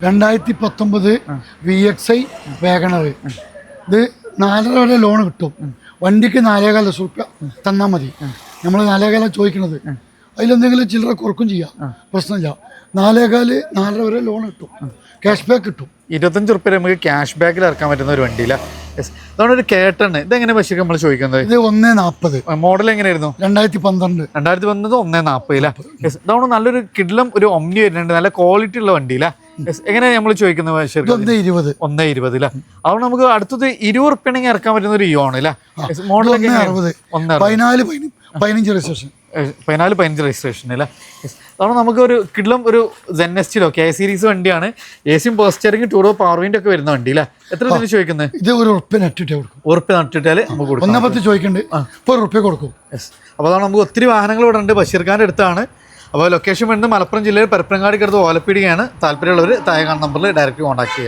2019 VXI WagonR. ഇത് 4.5 വരെ loan കിട്ടും. വണ്ടിക്ക് 4.5 ലക്ഷം റുപ്യ തന്നാൽ മതി. നമ്മൾ 4.5 ചോദിക്കുന്നത്. അതിലെന്തെങ്കിലും ചില്ലറ കുറക്കും ചെയ്യാം, പ്രശ്നമില്ല. 4.5 വരെ ലോൺ കിട്ടും, ക്യാഷ് ബാക്ക് കിട്ടും. 25 റുപ്യ നമുക്ക് ക്യാഷ് ബാക്കിൽ ഇറക്കാൻ പറ്റുന്ന ഒരു വണ്ടിയില്ല. അതുകൊണ്ട് ഒരു കേട്ടണ് ഇതെങ്ങനെ പക്ഷേ നമ്മൾ ചോദിക്കുന്നത്? ഇത് 1.40. മോഡൽ എങ്ങനെയായിരുന്നു? 2012. 1.40 ഇതാണ് നല്ലൊരു കിഡ്ലം ഒരു ഒമ്നി വരുന്നുണ്ട്, നല്ല ക്വാളിറ്റി ഉള്ള വണ്ടിയില്ല. എങ്ങനെയാണ് നമ്മൾ ചോദിക്കുന്നത്? 1.20. 1.20 അതുകൊണ്ട് നമുക്ക് അടുത്തത് 20 റുപ്യാണെങ്കിൽ ഇറക്കാൻ പറ്റുന്ന ഒരു ഇയോൺ അല്ലേ? മോഡൽ 1.60. 14-15 രജിസ്ട്രേഷൻ. 14-15 രജിസ്ട്രേഷൻ അല്ലേ? അതാണ് നമുക്ക് ഒരു കിഡ്ലം ഒരു ZNST കെ സീരീസ് വണ്ടിയാണ്. എസിയും പോസ്റ്ററിംഗ് ടൂറോ പവർ വിൻഡ് ഒക്കെ വരുന്ന വണ്ടി അല്ലേ? എത്ര ഇതിന് ചോദിക്കുന്നത്? ഇത് ₹1 നട്ടിട്ടേ കൊടുക്കും. നട്ടിട്ടാൽ നമുക്ക് കൊടുക്കും. 1.10 ചോദിക്കണ്ട്, ₹1 കൊടുക്കും. അപ്പോൾ അതാണ് നമുക്ക് ഒത്തിരി വാഹനങ്ങൾ ഇവിടെ ഉണ്ട്. ബഷീർഖാൻ്റെ അടുത്താണ്. അപ്പോൾ ലൊക്കേഷൻ വരുന്നത് മലപ്പുറം ജില്ലയിൽ പരപ്പനങ്ങാടിക്കടുത്ത് ഓലപ്പീടികയാണ്. താല്പര്യമുള്ളവർ താഴെ കാണുന്ന നമ്പറിൽ ഡയറക്റ്റ് കോൺടാക്ട് ചെയ്യുക.